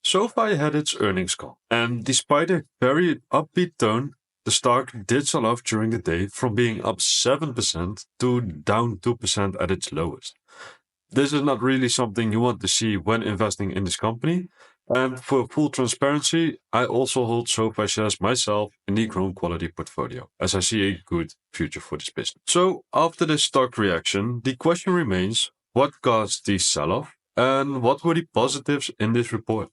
SoFi had its earnings call, and despite a very upbeat tone, the stock did sell off during the day from being up 7% to down 2% at its lowest. This is not really something you want to see when investing in this company. And for full transparency, I also hold SoFi shares myself in the Chrome Quality portfolio, as I see a good future for this business. So, after this stock reaction, the question remains, what caused the sell-off, and what were the positives in this report?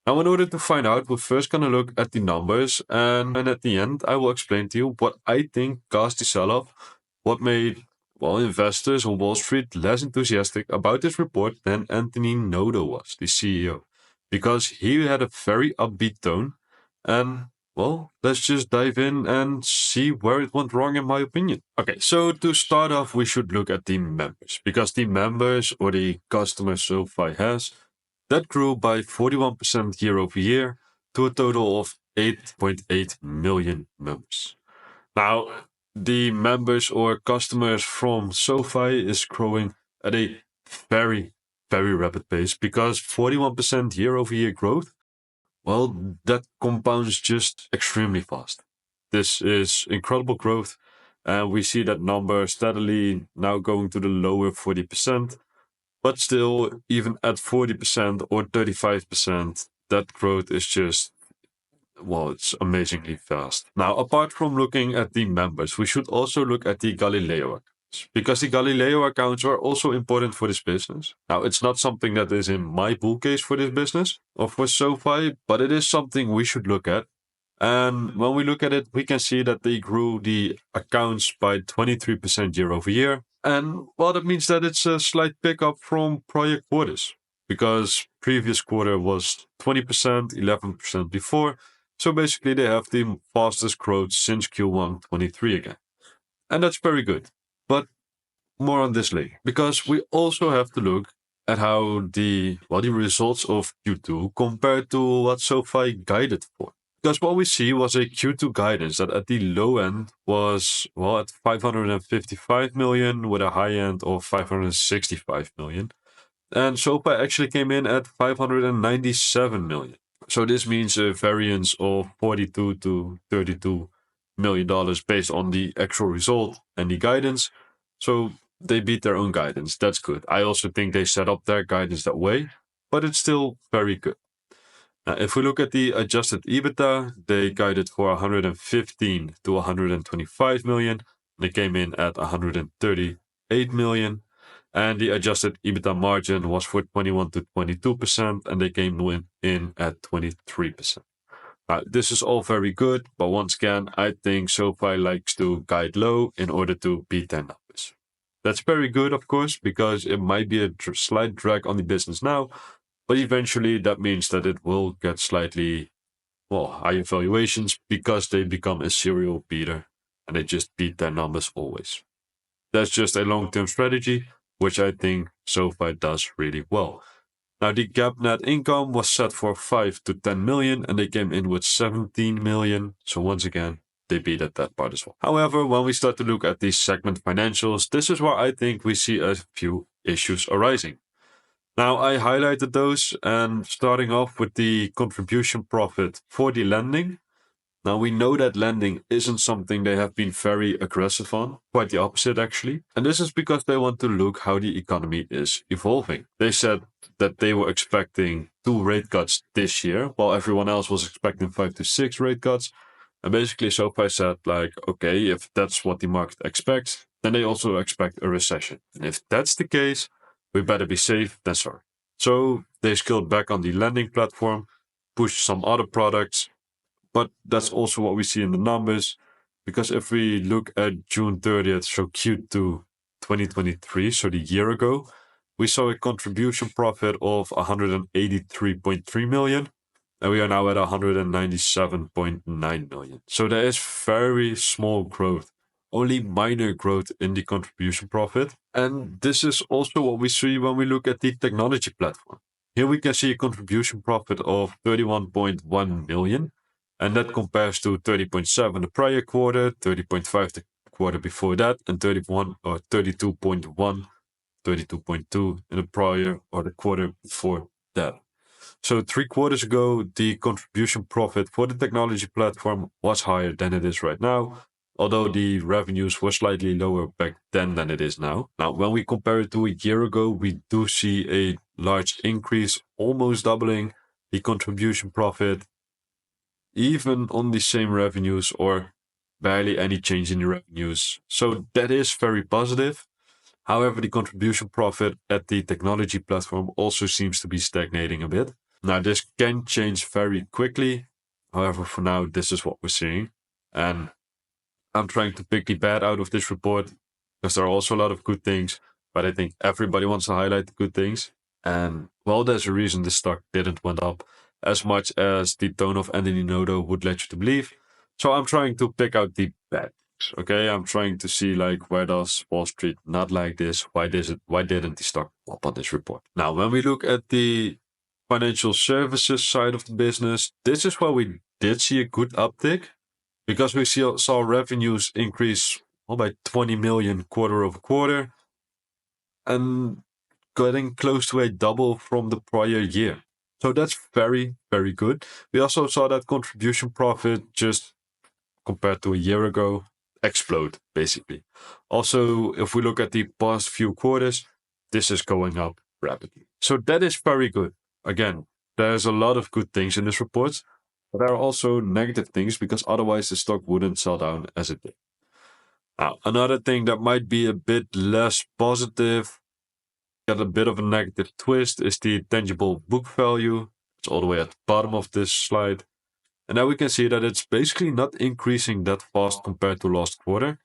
Now, in order to find out, we're first going to look at the numbers, and at the end, I will explain to you what I think caused the sell-off, what made, investors on Wall Street less enthusiastic about this report than Anthony Noto was, the CEO, because he had a very upbeat tone, and, let's just dive in and see where it went wrong, in my opinion. Okay, so to start off, we should look at the members, because the members, or the customers SoFi has, that grew by 41% year over year to a total of 8.8 million members. Now, the members or customers from SoFi is growing at a very, very rapid pace, because 41% year over year growth, that compounds just extremely fast. This is incredible growth, and we see that number steadily now going to the lower 40%. But still, even at 40% or 35%, that growth is just, it's amazingly fast. Now, apart from looking at the members, we should also look at the Galileo accounts, because the Galileo accounts are also important for this business. Now, it's not something that is in my bull case for this business or for SoFi, but it is something we should look at. And when we look at it, we can see that they grew the accounts by 23% year over year. And that means that it's a slight pickup from prior quarters, because previous quarter was 20%, 11% before. So basically they have the fastest growth since Q1 23 again. And that's very good. But more on this later, because we also have to look at how the results of Q2 compared to what SoFi guided for. Because what we see was a Q2 guidance that at the low end was, at 555 million with a high end of 565 million. And SoFi actually came in at 597 million. So this means a variance of 42 to 32 million dollars based on the actual result and the guidance. So they beat their own guidance. That's good. I also think they set up their guidance that way, but it's still very good. Now, if we look at the adjusted EBITDA, they guided for 115 to 125 million. They came in at 138 million. And the adjusted EBITDA margin was for 21 to 22%, and they came in at 23%. Now, this is all very good, but once again, I think SoFi likes to guide low in order to beat their numbers. That's very good, of course, because it might be a slight drag on the business now, but eventually that means that it will get slightly, higher valuations, because they become a serial beater and they just beat their numbers always. That's just a long-term strategy, which I think SoFi does really well. Now, the GAAP net income was set for 5 to 10 million, and they came in with 17 million. So once again, they beat at that part as well. However, when we start to look at the segment financials, this is where I think we see a few issues arising. Now, I highlighted those, and starting off with the contribution profit for the lending. Now, we know that lending isn't something they have been very aggressive on, quite the opposite actually. And this is because they want to look how the economy is evolving. They said that they were expecting 2 rate cuts this year, while everyone else was expecting 5 to 6 rate cuts. And basically SoFi said, okay, if that's what the market expects, then they also expect a recession. And if that's the case, we better be safe than sorry. So they scaled back on the lending platform, pushed some other products, but that's also what we see in the numbers, because if we look at June 30th, so Q2 2023, so the year ago, we saw a contribution profit of 183.3 million, and we are now at 197.9 million. So there is very small growth, only minor growth in the contribution profit. And this is also what we see when we look at the technology platform. Here we can see a contribution profit of 31.1 million. And that compares to 30.7 the prior quarter, 30.5 the quarter before that, and 32.1, 32.2 in the prior or the quarter before that. So 3 quarters ago, the contribution profit for the technology platform was higher than it is right now, although the revenues were slightly lower back then than it is now. Now, when we compare it to a year ago, we do see a large increase, almost doubling the contribution profit, even on the same revenues or barely any change in the revenues. So that is very positive. However, the contribution profit at the technology platform also seems to be stagnating a bit. Now, this can change very quickly. However, for now, this is what we're seeing. And I'm trying to pick the bad out of this report because there are also a lot of good things, but I think everybody wants to highlight the good things. And well, there's a reason this stock didn't went up as much as the tone of Anthony Noto would let you to believe. So I'm trying to pick out the bad things. Okay, I'm trying to see like where does Wall Street not like this? Why didn't the stock pop on this report? Now, when we look at the financial services side of the business, this is where we did see a good uptick because we saw revenues increase by 20 million quarter over quarter and getting close to a double from the prior year. So that's very, very good. We also saw that contribution profit just compared to a year ago explode, basically. Also, if we look at the past few quarters, this is going up rapidly. So that is very good. Again, there's a lot of good things in this report, but there are also negative things because otherwise the stock wouldn't sell down as it did. Now, another thing that might be a bit less positive, got a bit of a negative twist, is the tangible book value. It's all the way at the bottom of this slide. And now we can see that it's basically not increasing that fast compared to last quarter.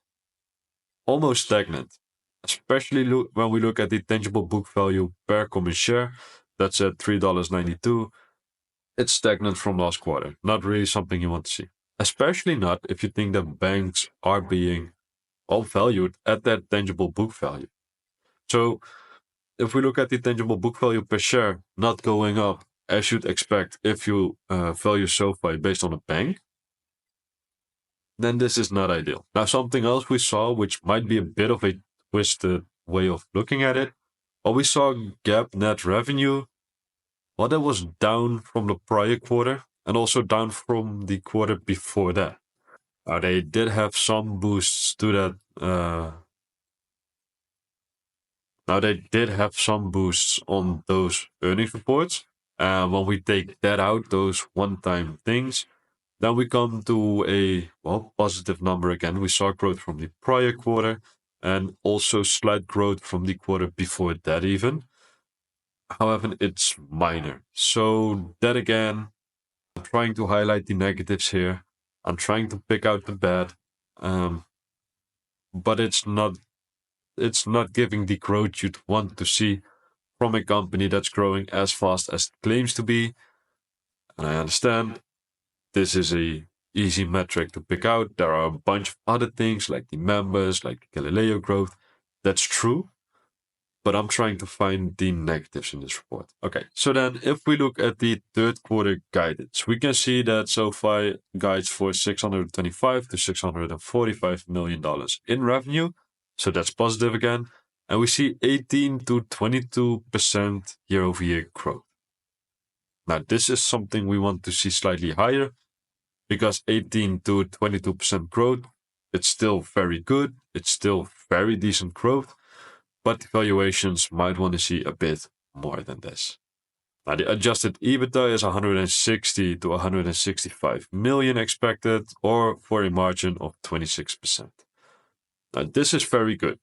Almost stagnant, especially when we look at the tangible book value per common share. That's at $3.92. It's stagnant from last quarter. Not really something you want to see. Especially not if you think that banks are being all valued at that tangible book value. So if we look at the tangible book value per share not going up, as you'd expect if you value SoFi based on a bank, then this is not ideal. Now, something else we saw, which might be a bit of a twisted way of looking at it, well, we saw GAAP net revenue. Well, that was down from the prior quarter and also down from the quarter before that. Now, they did have some boosts to that. Now, they did have some boosts on those earnings reports. When we take that out, those one-time things, then we come to a positive number again. We saw growth from the prior quarter and also slight growth from the quarter before that even. However, it's minor. So that again, I'm trying to highlight the negatives here. I'm trying to pick out the bad, but it's not giving the growth you'd want to see from a company that's growing as fast as it claims to be. And I understand this is a easy metric to pick out. There are a bunch of other things like the members, like Galileo growth. That's true. But I'm trying to find the negatives in this report. Okay, so then if we look at the third quarter guidance, we can see that SoFi guides for $625 to $645 million in revenue. So that's positive again. And we see 18 to 22% year-over-year growth. Now, this is something we want to see slightly higher because 18 to 22% growth, it's still very good. It's still very decent growth. But the valuations might want to see a bit more than this. Now, the adjusted EBITDA is 160 to 165 million expected, or for a margin of 26%. Now, this is very good.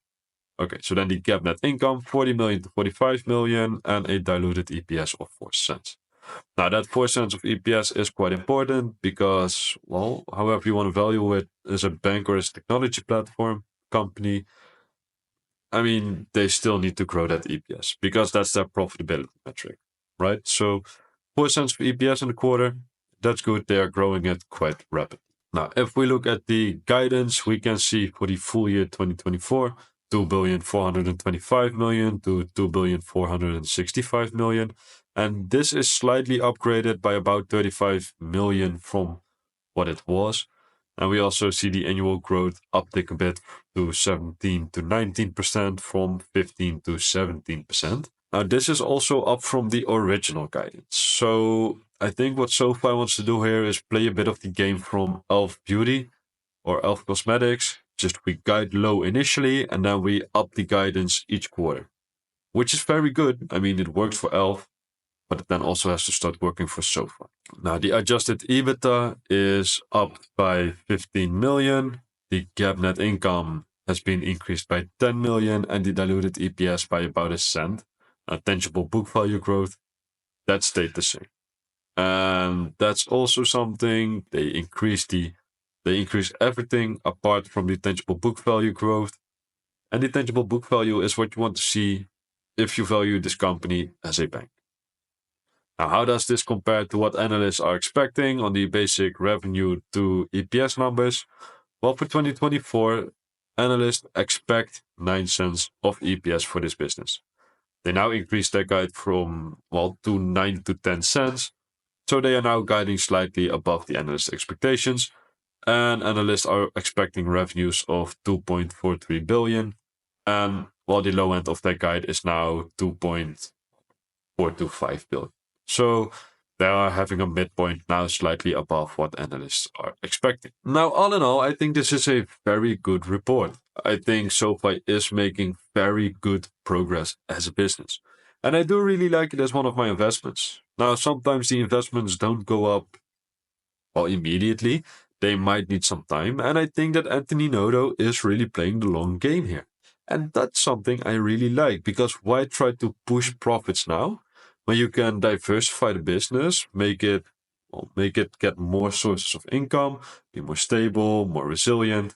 Okay, so then the GAAP net income, 40 million to 45 million, and a diluted EPS of 4 cents. Now, that 4 cents of EPS is quite important because, well, however you want to value it as a bank or as a technology platform company, I mean, they still need to grow that EPS because that's their profitability metric, right? So 4 cents for EPS in the quarter, that's good. They are growing it quite rapidly. Now, if we look at the guidance, we can see for the full year 2024, 2,425 million to 2,465 million. And this is slightly upgraded by about 35 million from what it was. And we also see the annual growth uptick a bit to 17 to 19% from 15 to 17%. Now, this is also up from the original guidance. So I think what SoFi wants to do here is play a bit of the game from Elf Beauty or Elf Cosmetics. Just we guide low initially, and then we up the guidance each quarter, which is very good. I mean, it works for Elf, but it then also has to start working for SoFi. Now, the adjusted EBITDA is up by 15 million. The GAAP net income has been increased by 10 million, and the diluted EPS by about a cent. Tangible book value growth, that stayed the same. And that's also something they increased everything apart from the tangible book value growth. And the tangible book value is what you want to see if you value this company as a bank. Now, how does this compare to what analysts are expecting on the basic revenue to EPS numbers? Well, for 2024, analysts expect 9 cents of EPS for this business. They now increased their guide from, to 9 to 10 cents. So they are now guiding slightly above the analyst expectations. And analysts are expecting revenues of 2.43 billion. And while the low end of their guide is now 2.425 billion. So they are having a midpoint now slightly above what analysts are expecting. Now, all in all, I think this is a very good report. I think SoFi is making very good progress as a business. And I do really like it as one of my investments. Now, sometimes the investments don't go up immediately. They might need some time. And I think that Anthony Noto is really playing the long game here. And that's something I really like, because why try to push profits now when you can diversify the business, make it get more sources of income, be more stable, more resilient,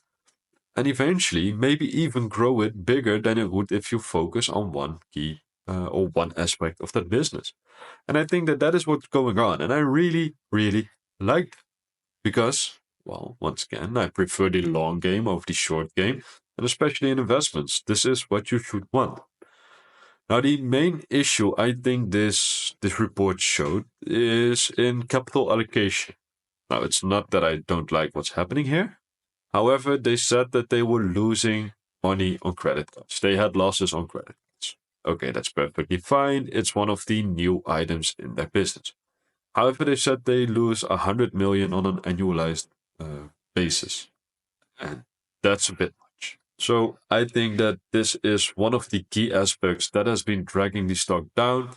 and eventually maybe even grow it bigger than it would if you focus on one key or one aspect of that business. And I think that that is what's going on. And I really, really like it because, once again, I prefer the long game over the short game. And especially in investments, this is what you should want. Now, the main issue I think this report showed is in capital allocation. Now, it's not that I don't like what's happening here. However, they said that they were losing money on credit cards. They had losses on credit cards. Okay, that's perfectly fine. It's one of the new items in their business. However, they said they lose 100 million on an annualized basis. And that's a bit much. So I think that this is one of the key aspects that has been dragging the stock down,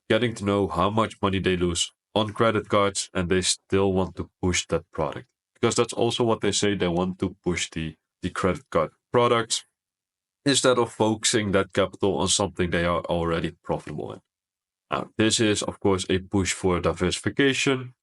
getting to know how much money they lose on credit cards, and they still want to push that product. Because that's also what they say, they want to push the credit card products instead of focusing that capital on something they are already profitable in. Now, this is, of course, a push for diversification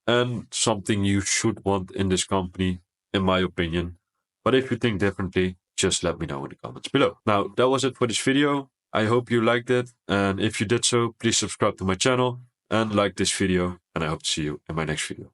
and something you should want in this company, in my opinion. But if you think differently, just let me know in the comments below. Now, that was it for this video. I hope you liked it. And if you did so, please subscribe to my channel and like this video. And I hope to see you in my next video.